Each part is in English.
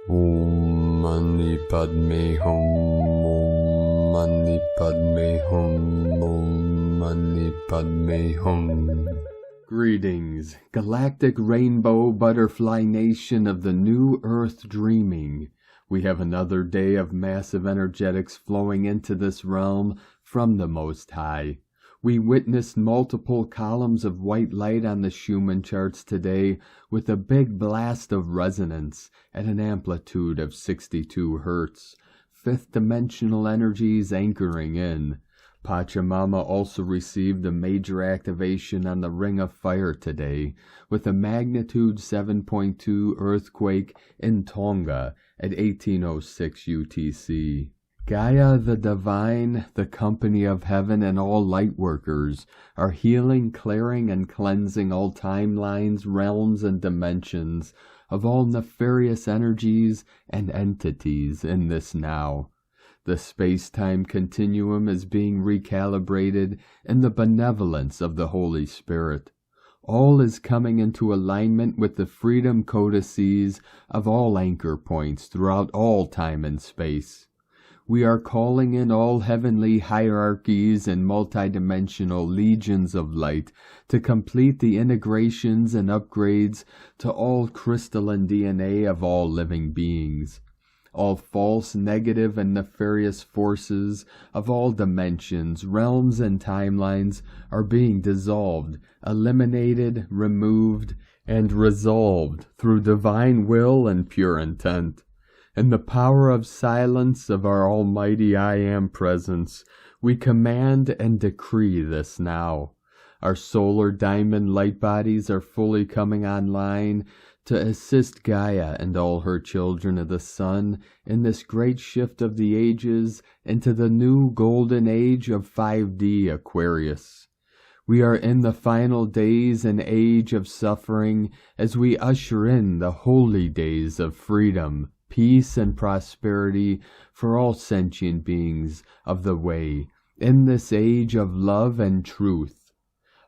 Om Mani Padme Hum, Om Mani Padme Hum, Om Mani Padme Hum. Greetings, Galactic Rainbow Butterfly Nation of the New Earth Dreaming. We have another day of massive energetics flowing into this realm from the Most High. We witnessed multiple columns of white light on the Schumann charts today with a big blast of resonance at an amplitude of 62 Hz. Fifth dimensional energies anchoring in. Pachamama also received a major activation on the Ring of Fire today with a magnitude 7.2 earthquake in Tonga at 1806 UTC. Gaia the Divine, the company of heaven, and all light workers are healing, clearing, and cleansing all timelines, realms, and dimensions of all nefarious energies and entities in this now. The space-time continuum is being recalibrated in the benevolence of the Holy Spirit. All is coming into alignment with the freedom codices of all anchor points throughout all time and space. We are calling in all heavenly hierarchies and multidimensional legions of light to complete the integrations and upgrades to all crystalline DNA of all living beings. All false, negative, and nefarious forces of all dimensions, realms, and timelines are being dissolved, eliminated, removed, and resolved through divine will and pure intent. In the power of silence of our almighty I Am presence, we command and decree this now. Our solar diamond light bodies are fully coming online to assist Gaia and all her children of the sun in this great shift of the ages into the new golden age of 5D Aquarius. We are in the final days and age of suffering as we usher in the holy days of freedom, peace, and prosperity for all sentient beings of the way in this age of love and truth.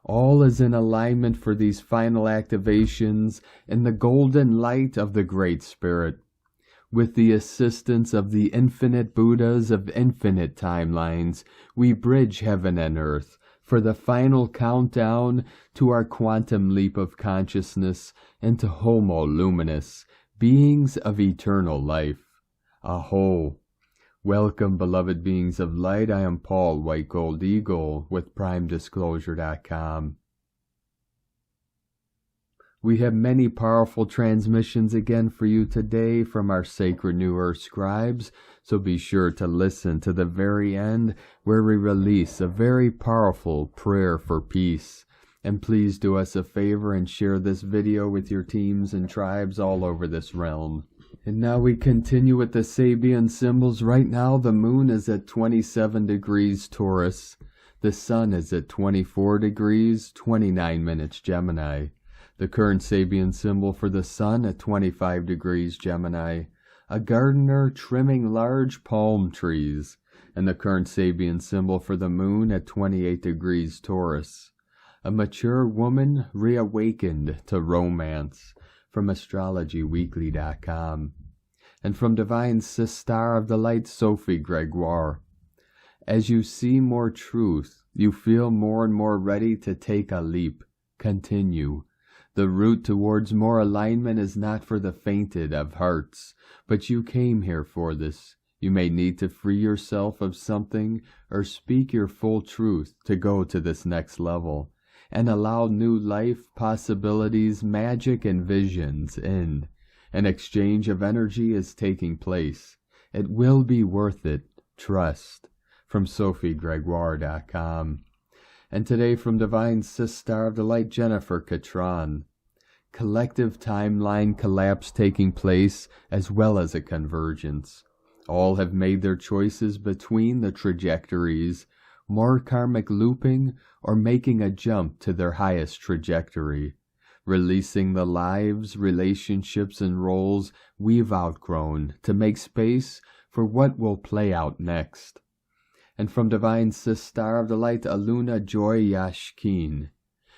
All is in alignment for these final activations in the golden light of the Great Spirit. With the assistance of the infinite Buddhas of infinite timelines, we bridge heaven and earth for the final countdown to our quantum leap of consciousness into Homo Luminous, beings of eternal life. Aho! Welcome, beloved beings of light. I am Paul, White Gold Eagle, with PrimeDisclosure.com. We have many powerful transmissions again for you today from our sacred New Earth scribes, so be sure to listen to the very end where we release a very powerful prayer for peace. And please do us a favor and share this video with your teams and tribes all over this realm. And now we continue with the Sabian symbols. Right now the moon is at 27 degrees Taurus. The sun is at 24 degrees, 29 minutes Gemini. The current Sabian symbol for the sun at 25 degrees Gemini. A gardener trimming large palm trees. And the current Sabian symbol for the moon at 28 degrees Taurus. A mature woman reawakened to romance, from astrologyweekly.com. And from Divine Sister of the Light, Sophie Gregoire. As you see more truth, you feel more and more ready to take a leap. Continue. The route towards more alignment is not for the fainted of hearts, but you came here for this. You may need to free yourself of something or speak your full truth to go to this next level. And allow new life, possibilities, magic, and visions in. An exchange of energy is taking place. It will be worth it. Trust. From SophieGregoire.com. And today from Divine Sister of the Light, Jennifer Catron. Collective timeline collapse taking place as well as a convergence. All have made their choices between the trajectories, more karmic looping, or making a jump to their highest trajectory, releasing the lives, relationships, and roles we've outgrown to make space for what will play out next. And from Divine Sister of the Light, Aluna Joy Yashkin,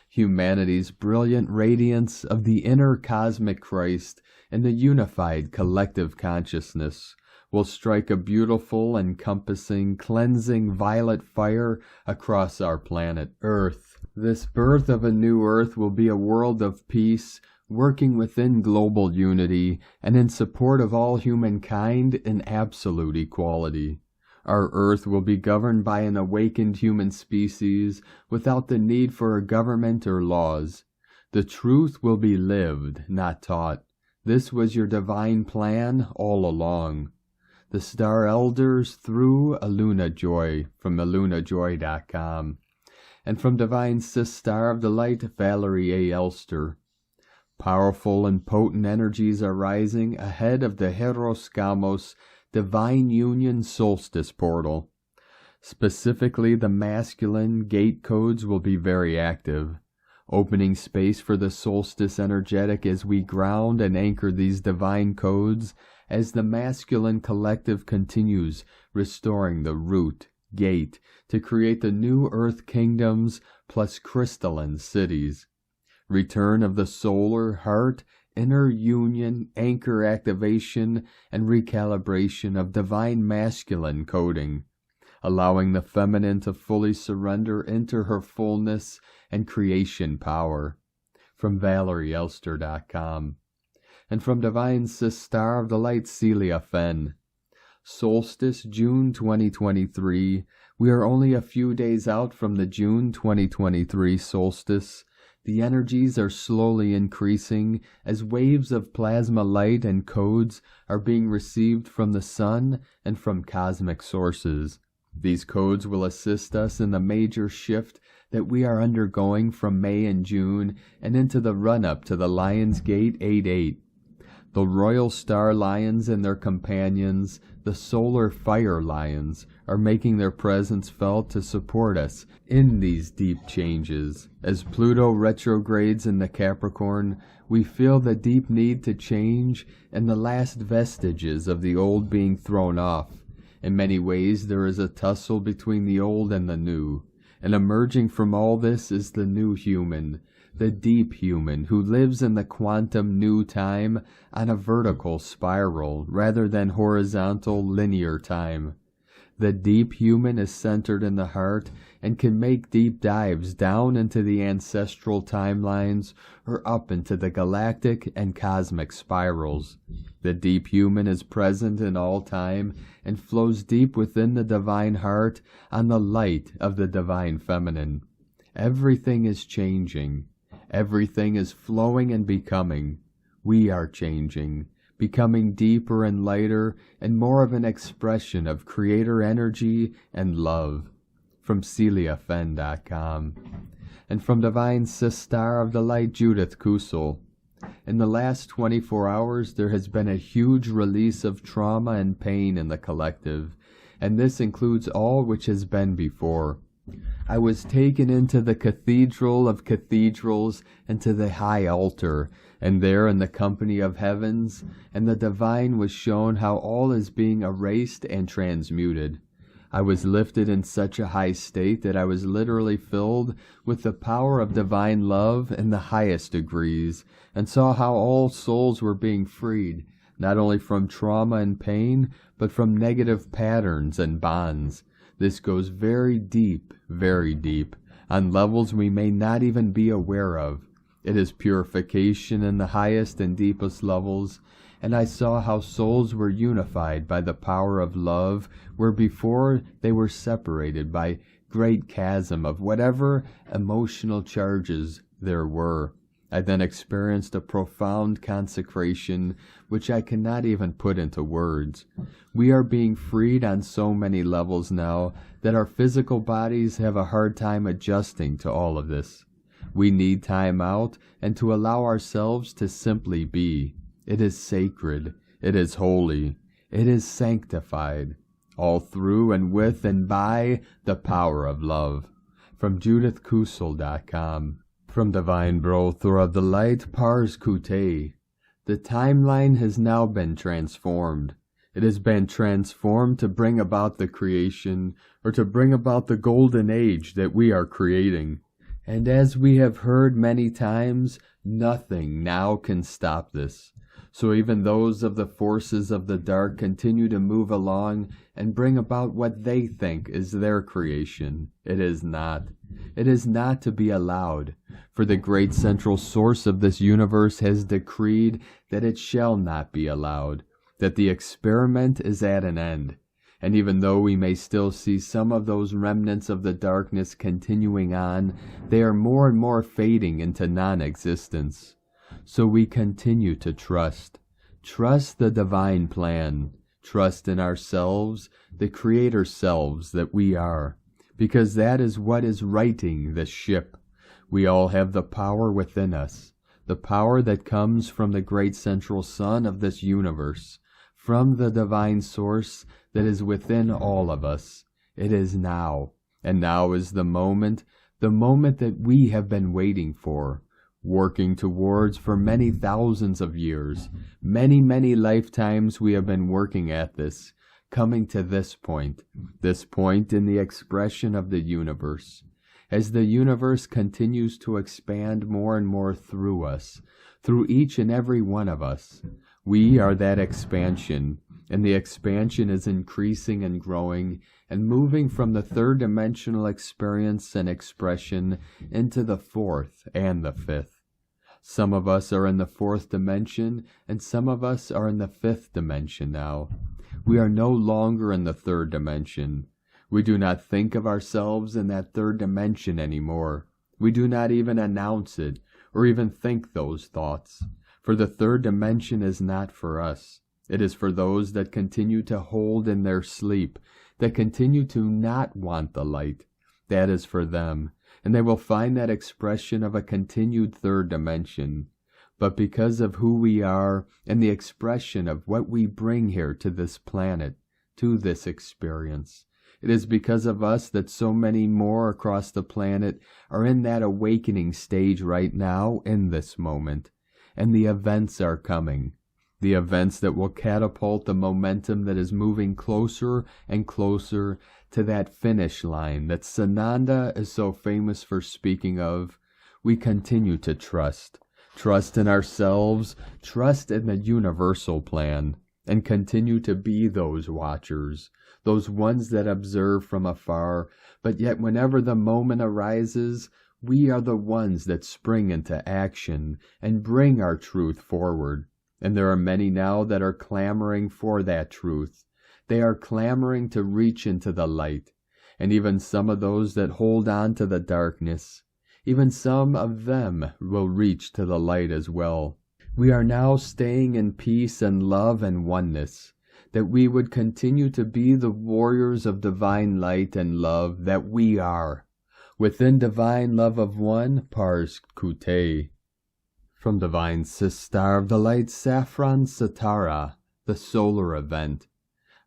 humanity's brilliant radiance of the inner cosmic Christ and the unified collective consciousness will strike a beautiful, encompassing, cleansing violet fire across our planet Earth. This birth of a new Earth will be a world of peace, working within global unity and in support of all humankind in absolute equality. Our Earth will be governed by an awakened human species without the need for a government or laws. The truth will be lived, not taught. This was your divine plan all along. The Star Elders through Aluna Joy from alunajoy.com. And from Divine Sister of the Light, Valerie A. Elster. Powerful and potent energies are rising ahead of the Hieros Gamos Divine Union Solstice portal. Specifically, the masculine gate codes will be very active, opening space for the solstice energetic as we ground and anchor these divine codes as the masculine collective continues restoring the root gate to create the new earth kingdoms plus crystalline cities. Return of the solar heart, inner union, anchor activation, and recalibration of divine masculine coding, allowing the feminine to fully surrender into her fullness and creation power. From ValerieElster.com. And from Divine Sister of the Light, Celia Fenn. Solstice, June 2023. We are only a few days out from the June 2023 solstice. The energies are slowly increasing as waves of plasma light and codes are being received from the sun and from cosmic sources. These codes will assist us in the major shift that we are undergoing from May and June and into the run-up to the Lion's Gate 8-8. The Royal Star Lions and their companions, the Solar Fire Lions, are making their presence felt to support us in these deep changes. As Pluto retrogrades in the Capricorn, we feel the deep need to change and the last vestiges of the old being thrown off. In many ways, there is a tussle between the old and the new, and emerging from all this is the new human, the deep human who lives in the quantum new time on a vertical spiral rather than horizontal linear time. The deep human is centered in the heart and can make deep dives down into the ancestral timelines or up into the galactic and cosmic spirals. The deep human is present in all time and flows deep within the divine heart on the light of the divine feminine. Everything is changing. Everything is flowing and becoming. We are changing, becoming deeper and lighter and more of an expression of creator energy and love. From CeliaFenn.com. And from Divine Sister of the Light, Judith Kusel. In the last 24 hours, there has been a huge release of trauma and pain in the collective, and this includes all which has been before. I was taken into the cathedral of cathedrals and to the high altar, and there in the company of heavens, and the divine was shown how all is being erased and transmuted. I was lifted in such a high state that I was literally filled with the power of divine love in the highest degrees, and saw how all souls were being freed, not only from trauma and pain, but from negative patterns and bonds. This goes very deep, on levels we may not even be aware of. It is purification in the highest and deepest levels, and I saw how souls were unified by the power of love, where before they were separated by great chasm of whatever emotional charges there were. I then experienced a profound consecration which I cannot even put into words. We are being freed on so many levels now that our physical bodies have a hard time adjusting to all of this. We need time out and to allow ourselves to simply be. It is sacred. It is holy. It is sanctified. All through and with and by the power of love. From JudithKusel.com. From Divine Brother of the Light, Pars Kute. The timeline has now been transformed. It has been transformed to bring about the creation, or to bring about the golden age that we are creating. And as we have heard many times, nothing now can stop this. So even those of the forces of the dark continue to move along and bring about what they think is their creation. It is not. It is not to be allowed, for the great central source of this universe has decreed that it shall not be allowed, that the experiment is at an end. And even though we may still see some of those remnants of the darkness continuing on, they are more and more fading into non-existence. So we continue to trust. Trust the divine plan. Trust in ourselves, the creator selves that we are, because that is what is righting the ship. We all have the power within us, the power that comes from the great central sun of this universe, from the divine source that is within all of us. It is now, and now is the moment that we have been waiting for, working towards for many thousands of years. Many lifetimes we have been working at this, coming to this point in the expression of the universe. As the universe continues to expand more and more through us, through each and every one of us, we are that expansion, and the expansion is increasing and growing and moving from the third-dimensional experience and expression into the fourth and the fifth. Some of us are in the fourth dimension, and some of us are in the fifth dimension now. We are no longer in the third dimension. We do not think of ourselves in that third dimension anymore. We do not even announce it, or even think those thoughts. For the third dimension is not for us. It is for those that continue to hold in their sleep, that continue to not want the light. That is for them, and they will find that expression of a continued third dimension. But because of who we are and the expression of what we bring here to this planet, to this experience, it is because of us that so many more across the planet are in that awakening stage right now in this moment. And the events are coming. The events that will catapult the momentum that is moving closer and closer to that finish line that Sananda is so famous for speaking of. We continue to trust. Trust in ourselves, trust in the universal plan, and continue to be those watchers, those ones that observe from afar, but yet whenever the moment arises, we are the ones that spring into action and bring our truth forward. And there are many now that are clamoring for that truth. They are clamoring to reach into the light. And even some of those that hold on to the darkness, even some of them will reach to the light as well. We are now staying in peace and love and oneness, that we would continue to be the warriors of divine light and love that we are. Within divine love of one, pars kute. From Divine Sistar of the Light Saffron Satara, the solar event.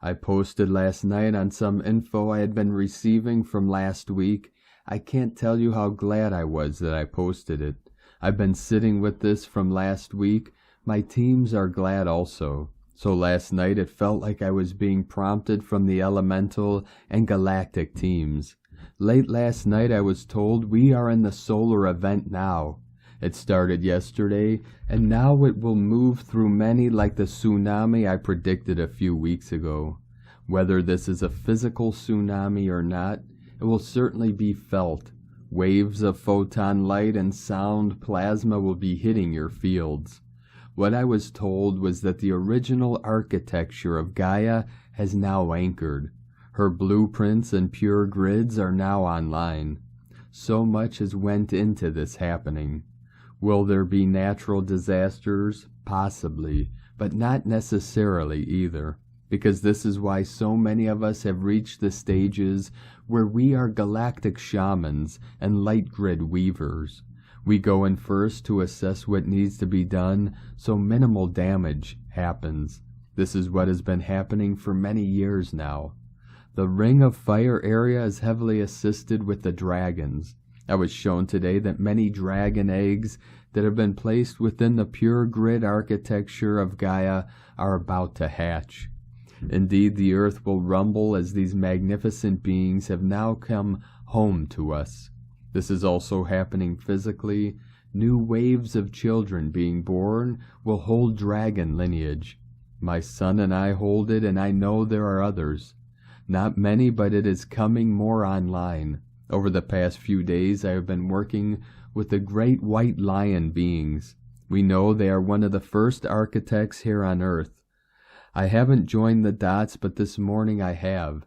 I posted last night on some info I had been receiving from last week. I can't tell you how glad I was that I posted it. I've been sitting with this from last week. My teams are glad also. So last night it felt like I was being prompted from the elemental and galactic teams. Late last night I was told we are in the solar event now. It started yesterday, and now it will move through many like the tsunami I predicted a few weeks ago. Whether this is a physical tsunami or not, it will certainly be felt. Waves of photon light and sound plasma will be hitting your fields. What I was told was that the original architecture of Gaia has now anchored. Her blueprints and pure grids are now online. So much has went into this happening. Will there be natural disasters? Possibly, but not necessarily either, because this is why so many of us have reached the stages where we are galactic shamans and light grid weavers. We go in first to assess what needs to be done so minimal damage happens. This is what has been happening for many years now. The Ring of Fire area is heavily assisted with the dragons. I was shown today that many dragon eggs that have been placed within the pure grid architecture of Gaia are about to hatch. Indeed, the earth will rumble as these magnificent beings have now come home to us. This is also happening physically. New waves of children being born will hold dragon lineage. My son and I hold it, and I know there are others. Not many, but it is coming more online. Over the past few days I have been working with the great white lion beings. We know they are one of the first architects here on Earth. I haven't joined the dots, but this morning I have.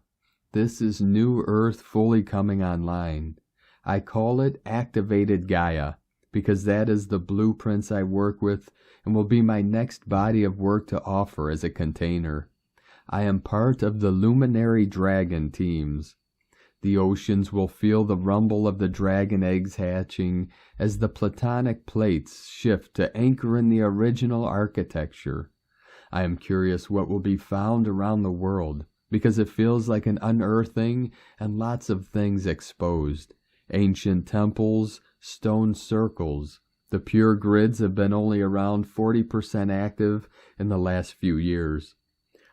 This is new Earth fully coming online. I call it Activated Gaia, because that is the blueprints I work with and will be my next body of work to offer as a container. I am part of the luminary dragon teams. The oceans will feel the rumble of the dragon eggs hatching as the platonic plates shift to anchor in the original architecture. I am curious what will be found around the world, because it feels like an unearthing and lots of things exposed. Ancient temples, stone circles. The pure grids have been only around 40% active in the last few years.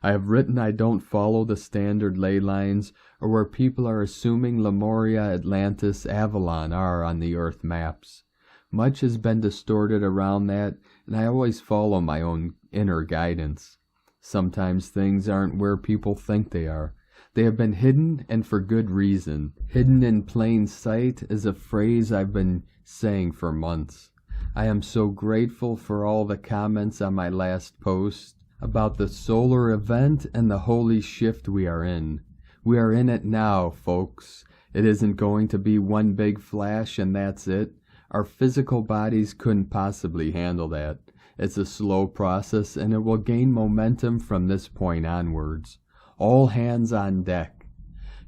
I have written I don't follow the standard ley lines or where people are assuming Lemuria, Atlantis, Avalon are on the Earth maps. Much has been distorted around that, and I always follow my own inner guidance. Sometimes things aren't where people think they are. They have been hidden, and for good reason. Hidden in plain sight is a phrase I've been saying for months. I am so grateful for all the comments on my last post about the solar event and the holy shift we are in. We are in it now, folks. It isn't going to be one big flash and that's it. Our physical bodies couldn't possibly handle that. It's a slow process and it will gain momentum from this point onwards. All hands on deck.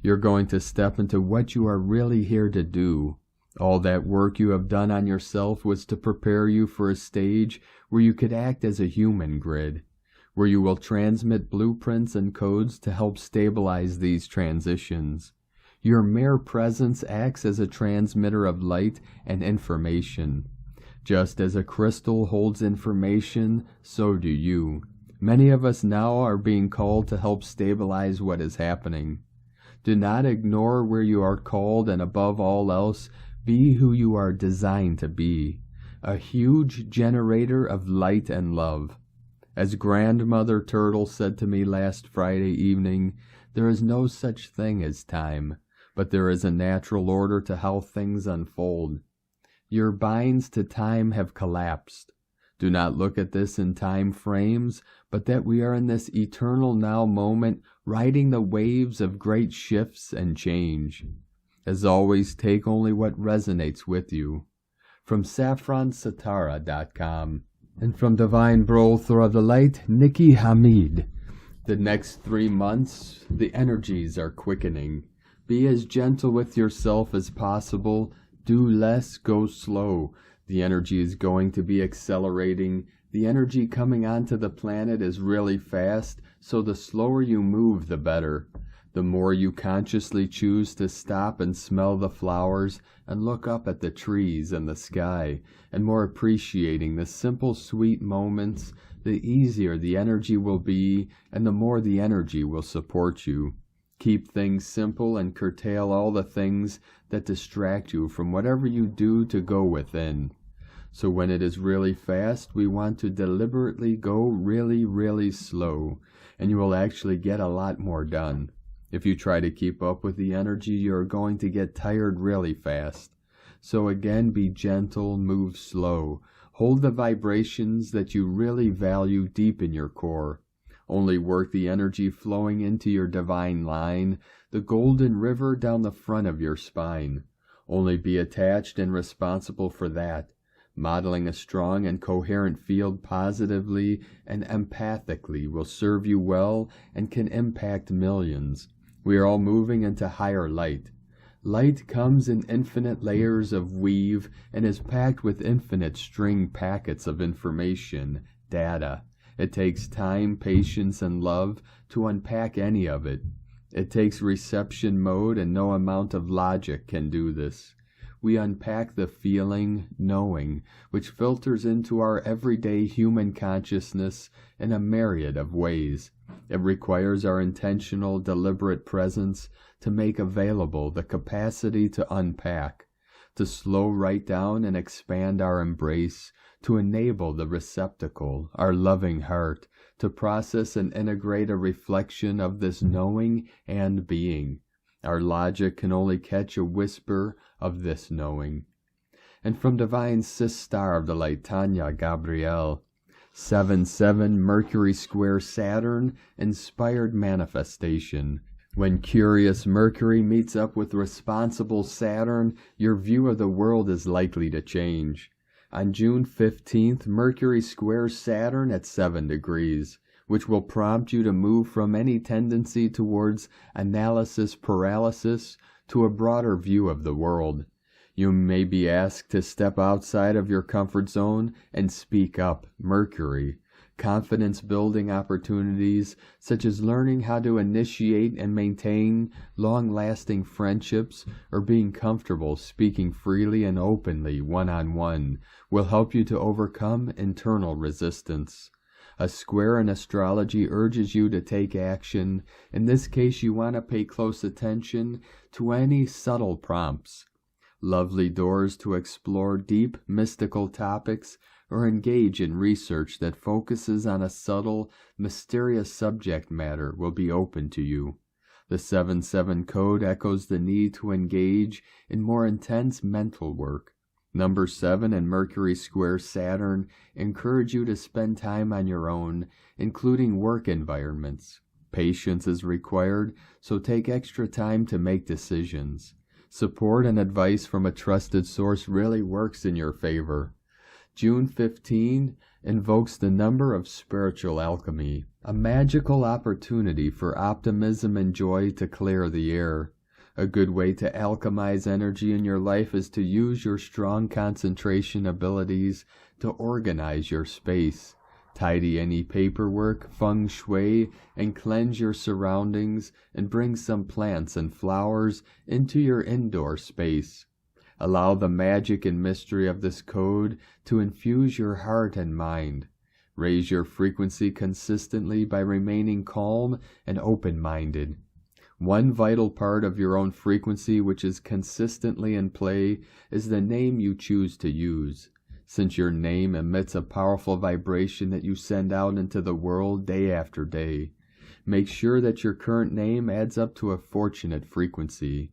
You're going to step into what you are really here to do. All that work you have done on yourself was to prepare you for a stage where you could act as a human grid, where you will transmit blueprints and codes to help stabilize these transitions. Your mere presence acts as a transmitter of light and information. Just as a crystal holds information, so do you. Many of us now are being called to help stabilize what is happening. Do not ignore where you are called, and above all else, be who you are designed to be. A huge generator of light and love. As Grandmother Turtle said to me last Friday evening, there is no such thing as time, but there is a natural order to how things unfold. Your binds to time have collapsed. Do not look at this in time frames, but that we are in this eternal now moment, riding the waves of great shifts and change. As always, take only what resonates with you. From saffronsatara.com. And from Divine Brother of the Light, Nikki Hamid. The next 3 months, the energies are quickening. Be as gentle with yourself as possible. Do less, go slow. The energy is going to be accelerating. The energy coming onto the planet is really fast, so the slower you move, the better. The more you consciously choose to stop and smell the flowers and look up at the trees and the sky, and more appreciating the simple, sweet moments, the easier the energy will be, and the more the energy will support you. Keep things simple and curtail all the things that distract you from whatever you do to go within. So when it is really fast, we want to deliberately go really, really slow, and you will actually get a lot more done. If you try to keep up with the energy, you're going to get tired really fast. So again, be gentle, move slow. Hold the vibrations that you really value deep in your core. Only work the energy flowing into your divine line, the golden river down the front of your spine. Only be attached and responsible for that. Modeling a strong and coherent field positively and empathically will serve you well and can impact millions. We are all moving into higher light. Light comes in infinite layers of weave and is packed with infinite string packets of information, data. It takes time, patience, and love to unpack any of it. It takes reception mode, and no amount of logic can do this. We unpack the feeling, knowing, which filters into our everyday human consciousness in a myriad of ways. It requires our intentional, deliberate presence to make available the capacity to unpack, to slow right down and expand our embrace, to enable the receptacle, our loving heart, to process and integrate a reflection of this knowing and being. Our logic can only catch a whisper of this knowing. And from Divine Star of the Light, Tanya Gabrielle, 7-7 Mercury square Saturn, inspired manifestation. When curious Mercury meets up with responsible Saturn, your view of the world is likely to change. On June 15th, Mercury squares Saturn at 7 degrees, which will prompt you to move from any tendency towards analysis paralysis to a broader view of the world. You may be asked to step outside of your comfort zone and speak up, Mercury. Confidence-building opportunities, such as learning how to initiate and maintain long-lasting friendships or being comfortable speaking freely and openly one-on-one, will help you to overcome internal resistance. A square in astrology urges you to take action. In this case, you want to pay close attention to any subtle prompts. Lovely doors to explore deep, mystical topics or engage in research that focuses on a subtle, mysterious subject matter will be open to you. The 7-7 code echoes the need to engage in more intense mental work. Number 7 and Mercury square Saturn encourage you to spend time on your own, including work environments. Patience is required, so take extra time to make decisions. Support and advice from a trusted source really works in your favor. June 15 invokes the number of spiritual alchemy, a magical opportunity for optimism and joy to clear the air. A good way to alchemize energy in your life is to use your strong concentration abilities to organize your space. Tidy any paperwork, feng shui, and cleanse your surroundings, and bring some plants and flowers into your indoor space. Allow the magic and mystery of this code to infuse your heart and mind. Raise your frequency consistently by remaining calm and open-minded. One vital part of your own frequency which is consistently in play is the name you choose to use. Since your name emits a powerful vibration that you send out into the world day after day, make sure that your current name adds up to a fortunate frequency.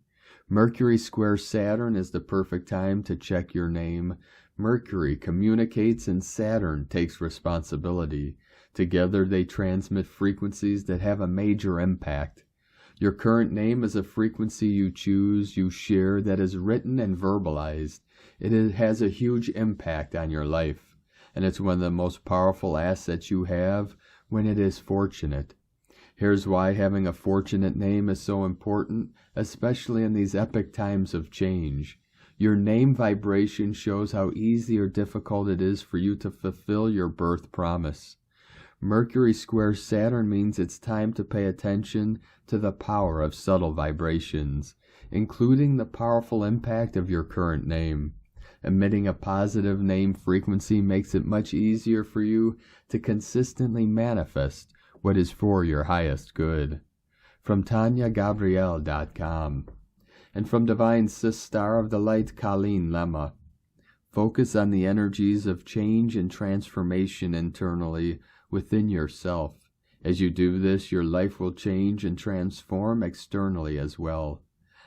Mercury square Saturn is the perfect time to check your name. Mercury communicates and Saturn takes responsibility. Together they transmit frequencies that have a major impact. Your current name is a frequency you choose, you share, that is written and verbalized. It has a huge impact on your life, and it's one of the most powerful assets you have when it is fortunate. Here's why having a fortunate name is so important, especially in these epic times of change. Your name vibration shows how easy or difficult it is for you to fulfill your birth promise. Mercury square Saturn means it's time to pay attention to the power of subtle vibrations, including the powerful impact of your current name. Emitting a positive name frequency makes it much easier for you to consistently manifest what is for your highest good. From TanyaGabrielle.com. And from Divine Star of the Light, Colleen Lemma. Focus on the energies of change and transformation internally within yourself. As you do this, your life will change and transform externally as well.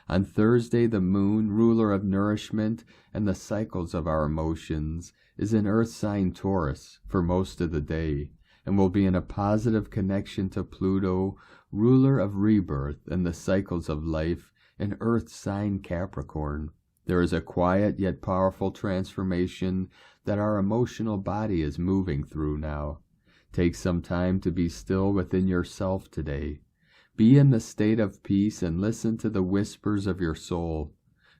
On Thursday, the moon, ruler of nourishment and the cycles of our emotions, is in Earth sign Taurus for most of the day, and will be in a positive connection to Pluto, ruler of rebirth and the cycles of life, in Earth sign Capricorn. There is a quiet yet powerful transformation that our emotional body is moving through now. Take some time to be still within yourself today. Be in the state of peace and listen to the whispers of your soul.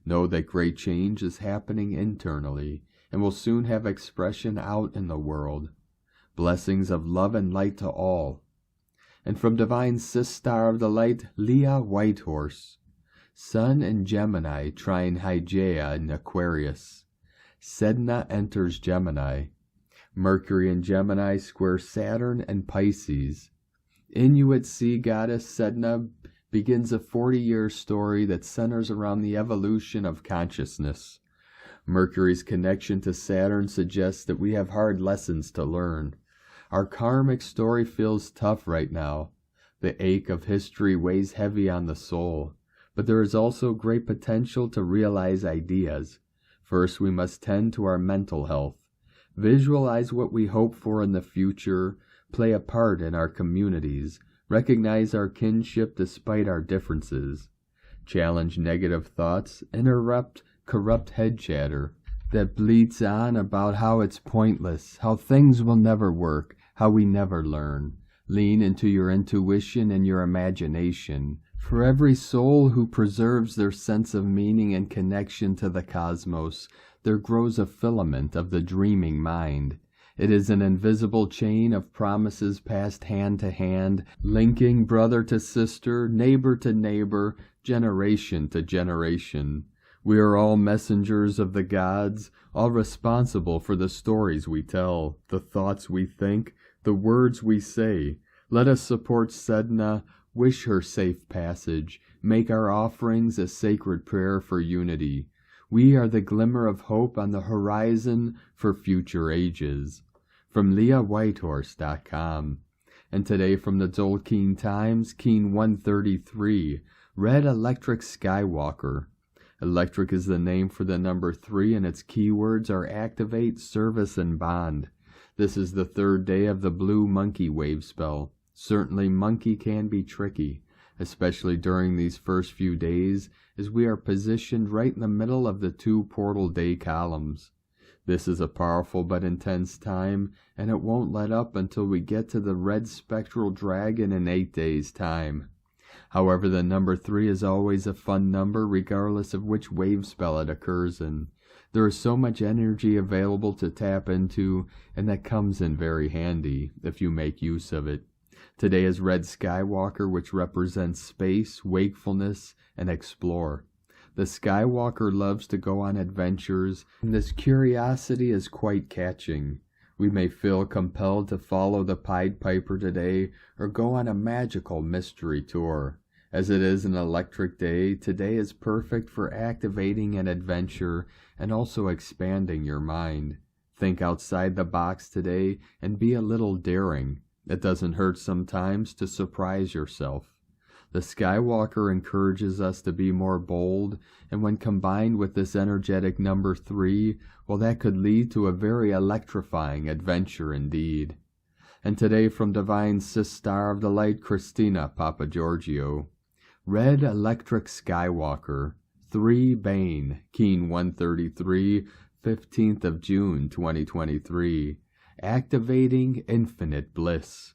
Know that great change is happening internally and will soon have expression out in the world. Blessings of love and light to all. And from Divine Star of the Light, Leah Whitehorse. Sun in Gemini trine Hygeia in Aquarius. Sedna enters Gemini. Mercury in Gemini square Saturn and Pisces. Inuit sea goddess Sedna begins a 40-year story that centers around the evolution of consciousness. Mercury's connection to Saturn suggests that we have hard lessons to learn. Our karmic story feels tough right now. The ache of history weighs heavy on the soul, but there is also great potential to realize ideas. First, we must tend to our mental health. Visualize what we hope for in the future, play a part in our communities, recognize our kinship despite our differences. Challenge negative thoughts, interrupt corrupt head chatter that bleats on about how it's pointless, how things will never work, how we never learn. Lean into your intuition and your imagination. For every soul who preserves their sense of meaning and connection to the cosmos, there grows a filament of the dreaming mind. It is an invisible chain of promises passed hand to hand, linking brother to sister, neighbor to neighbor, generation to generation. We are all messengers of the gods, all responsible for the stories we tell, the thoughts we think, the words we say. Let us support Sedna, wish her safe passage, make our offerings a sacred prayer for unity. We are the glimmer of hope on the horizon for future ages. From LeahWhitehorse.com. And today from the Zolkeen Times, Keen 133, Red Electric Skywalker. Electric is the name for the number 3, and its keywords are activate, service, and bond. This is the third day of the blue monkey wave spell. Certainly monkey can be tricky, especially during these first few days, as we are positioned right in the middle of the 2 portal day columns. This is a powerful but intense time, and it won't let up until we get to the red spectral dragon in 8 days' time. However, the number 3 is always a fun number regardless of which wave spell it occurs in. There is so much energy available to tap into, and that comes in very handy if you make use of it. Today is Red Skywalker, which represents space, wakefulness, and explore. The Skywalker loves to go on adventures, and this curiosity is quite catching. We may feel compelled to follow the Pied Piper today, or go on a magical mystery tour. As it is an electric day, today is perfect for activating an adventure and also expanding your mind. Think outside the box today and be a little daring. It doesn't hurt sometimes to surprise yourself. The Skywalker encourages us to be more bold, and when combined with this energetic number 3, well, that could lead to a very electrifying adventure indeed. And today from Divine Sister of the Light, Christina Papagiorgio. Red Electric Skywalker, 3 Bane, Keen 133, 15th of June 2023. Activating Infinite Bliss.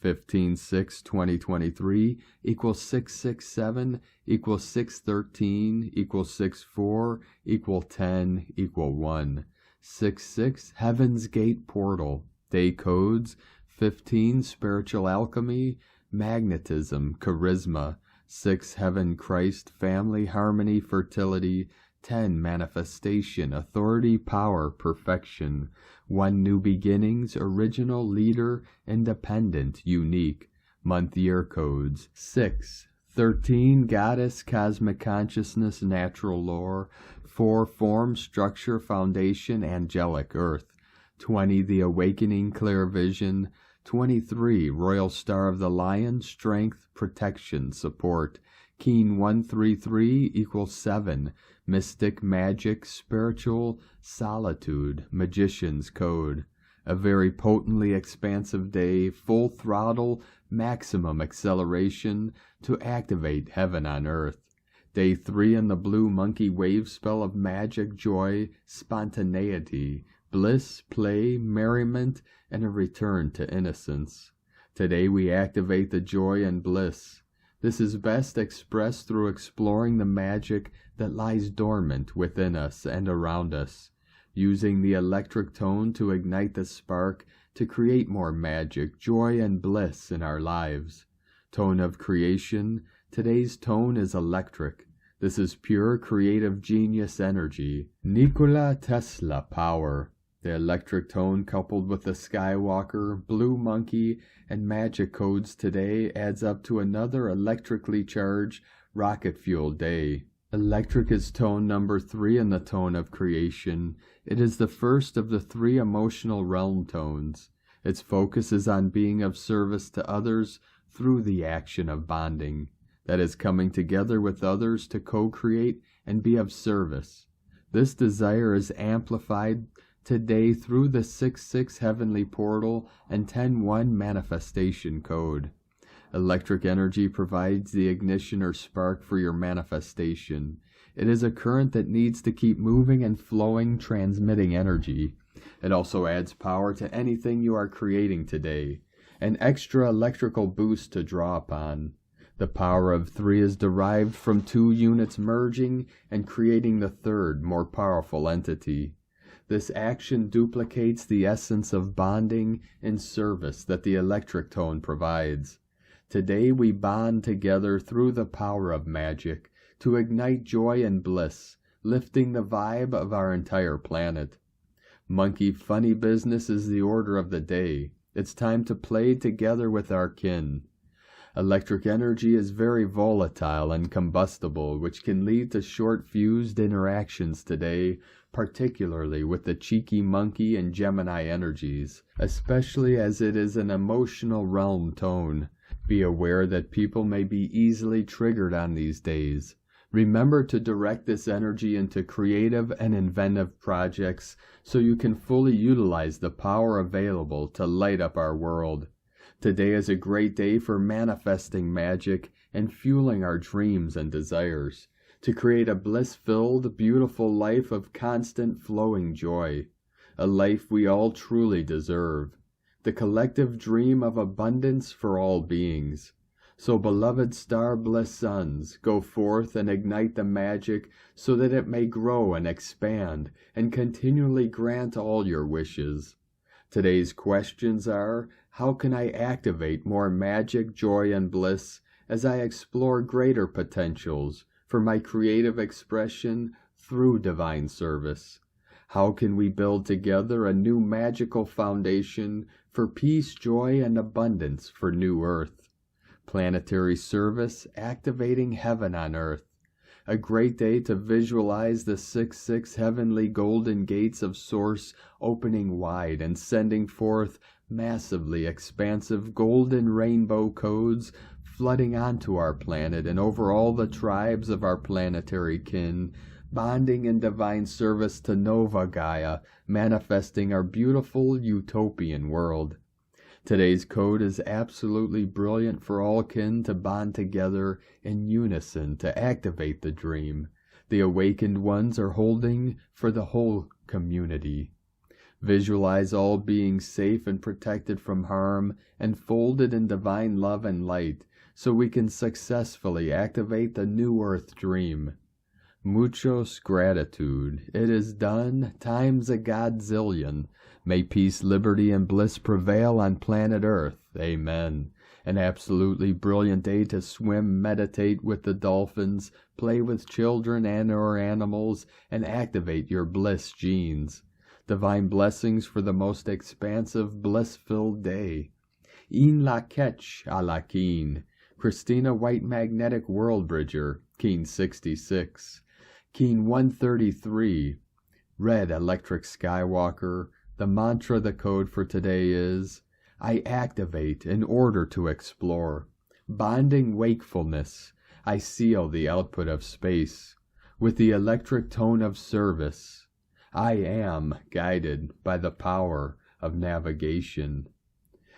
15/6/2023 equals 667 equals 613 equals 64 equal 10 equal 1. 66 Heaven's Gate Portal. Day codes 15 Spiritual Alchemy, Magnetism, Charisma, 6 Heaven, Christ, Family, Harmony, Fertility, 10 Manifestation, Authority, Power, Perfection, 1 New Beginnings, Original, Leader, Independent, Unique, Month Year Codes, 6, 13 Goddess, Cosmic Consciousness, Natural Lore, 4 Form, Structure, Foundation, Angelic, Earth, 20 The Awakening, Clear Vision, 23 Royal Star of the Lion, Strength, Protection, Support, Keen 133 equals 7, Mystic, Magic, Spiritual, Solitude, Magician's Code. A very potently expansive day, full throttle, maximum acceleration to activate heaven on earth. Day 3 in the blue monkey wave spell of magic, joy, spontaneity, bliss, play, merriment, and a return to innocence. Today we activate the joy and bliss. This is best expressed through exploring the magic that lies dormant within us and around us, using the electric tone to ignite the spark to create more magic, joy, and bliss in our lives. Tone of creation. Today's tone is electric. This is pure creative genius energy. Nikola Tesla power. The electric tone coupled with the Skywalker, blue monkey, and magic codes today adds up to another electrically charged, rocket-fueled day. Electric is tone number 3 in the tone of creation. It is the first of the 3 emotional realm tones. Its focus is on being of service to others through the action of bonding. That is, coming together with others to co-create and be of service. This desire is amplified today through the 6-6 heavenly portal and 10-1 manifestation code. Electric energy provides the ignition or spark for your manifestation. It is a current that needs to keep moving and flowing, transmitting energy. It also adds power to anything you are creating today, an extra electrical boost to draw upon. The power of 3 is derived from 2 units merging and creating the third, more powerful entity. This action duplicates the essence of bonding and service that the electric tone provides. Today we bond together through the power of magic to ignite joy and bliss, lifting the vibe of our entire planet. Monkey funny business is the order of the day. It's time to play together with our kin. Electric energy is very volatile and combustible, which can lead to short-fused interactions today, particularly with the cheeky monkey and Gemini energies, especially as it is an emotional realm tone. Be aware that people may be easily triggered on these days. Remember to direct this energy into creative and inventive projects so you can fully utilize the power available to light up our world. Today is a great day for manifesting magic and fueling our dreams and desires, to create a bliss-filled, beautiful life of constant flowing joy, a life we all truly deserve. The collective dream of abundance for all beings. So, beloved star-blessed sons, go forth and ignite the magic so that it may grow and expand and continually grant all your wishes. Today's questions are, how can I activate more magic, joy, and bliss as I explore greater potentials for my creative expression through divine service? How can we build together a new magical foundation for peace, joy, and abundance for New Earth? Planetary service, activating heaven on earth. A great day to visualize the 6-6 heavenly golden gates of Source opening wide and sending forth massively expansive golden rainbow codes flooding onto our planet and over all the tribes of our planetary kin, bonding in divine service to Nova Gaia, manifesting our beautiful utopian world. Today's code is absolutely brilliant for all kin to bond together in unison to activate the dream the awakened ones are holding for the whole community. Visualize all beings safe and protected from harm and folded in divine love and light so we can successfully activate the New Earth dream. Muchos gratitude. It is done, times a godzillion. May peace, liberty, and bliss prevail on planet Earth. Amen. An absolutely brilliant day to swim, meditate with the dolphins, play with children and or animals, and activate your bliss genes. Divine blessings for the most expansive, bliss-filled day. In la ketch a la keen. Christina White Magnetic World Bridger, Keen 66. Keen 133, Red Electric Skywalker. The mantra, the code for today is, I activate in order to explore. Bonding wakefulness, I seal the output of space. With the electric tone of service, I am guided by the power of navigation.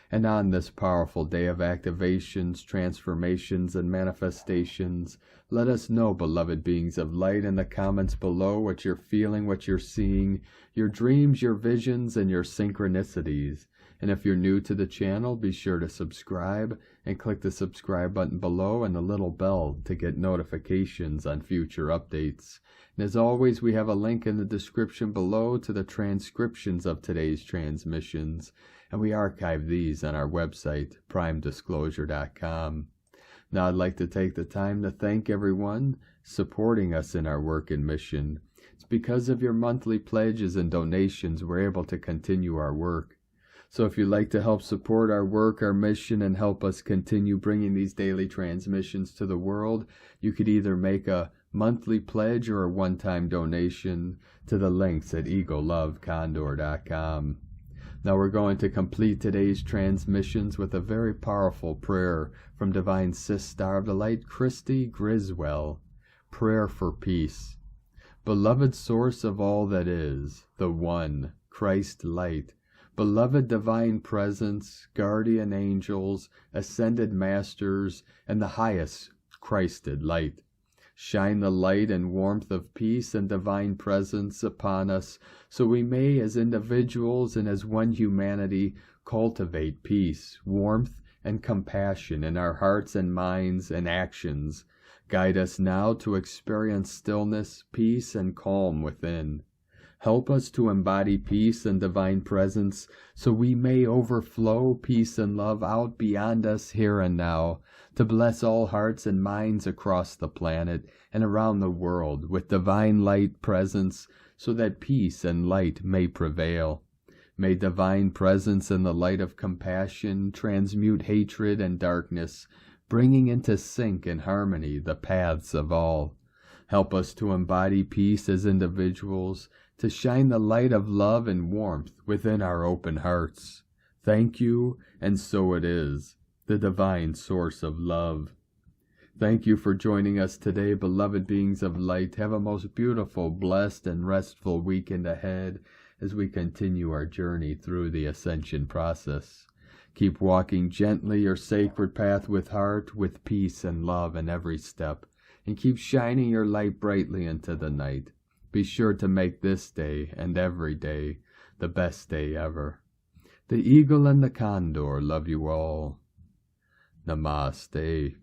And on this powerful day of activations, transformations, and manifestations, let us know, beloved beings of light, in the comments below what you're feeling, what you're seeing, your dreams, your visions, and your synchronicities. And if you're new to the channel, be sure to subscribe and click the subscribe button below and the little bell to get notifications on future updates. And as always, we have a link in the description below to the transcriptions of today's transmissions, and we archive these on our website, primedisclosure.com. Now I'd like to take the time to thank everyone supporting us in our work and mission. It's because of your monthly pledges and donations we're able to continue our work. So if you'd like to help support our work, our mission, and help us continue bringing these daily transmissions to the world, you could either make a monthly pledge, or a one-time donation to the links at egolovecondor.com. Now we're going to complete today's transmissions with a very powerful prayer from Divine Sister of the Light, Christy Griswell. Prayer for peace. Beloved source of all that is, the One, Christ Light, beloved Divine Presence, guardian angels, ascended masters, and the highest Christed light. Shine the light and warmth of peace and divine presence upon us, so we may, as individuals and as one humanity, cultivate peace, warmth, and compassion in our hearts and minds and actions. Guide us now to experience stillness, peace, and calm within. Help us to embody peace and divine presence, so we may overflow peace and love out beyond us here and now, to bless all hearts and minds across the planet and around the world with divine light presence, so that peace and light may prevail. May divine presence and the light of compassion transmute hatred and darkness, bringing into sync and harmony the paths of all. Help us to embody peace as individuals, to shine the light of love and warmth within our open hearts. Thank you, and so it is, the divine source of love. Thank you for joining us today, beloved beings of light. Have a most beautiful, blessed, and restful weekend ahead as we continue our journey through the Ascension process. Keep walking gently your sacred path with heart, with peace and love in every step, and keep shining your light brightly into the night. Be sure to make this day and every day the best day ever. The eagle and the condor love you all. Namaste.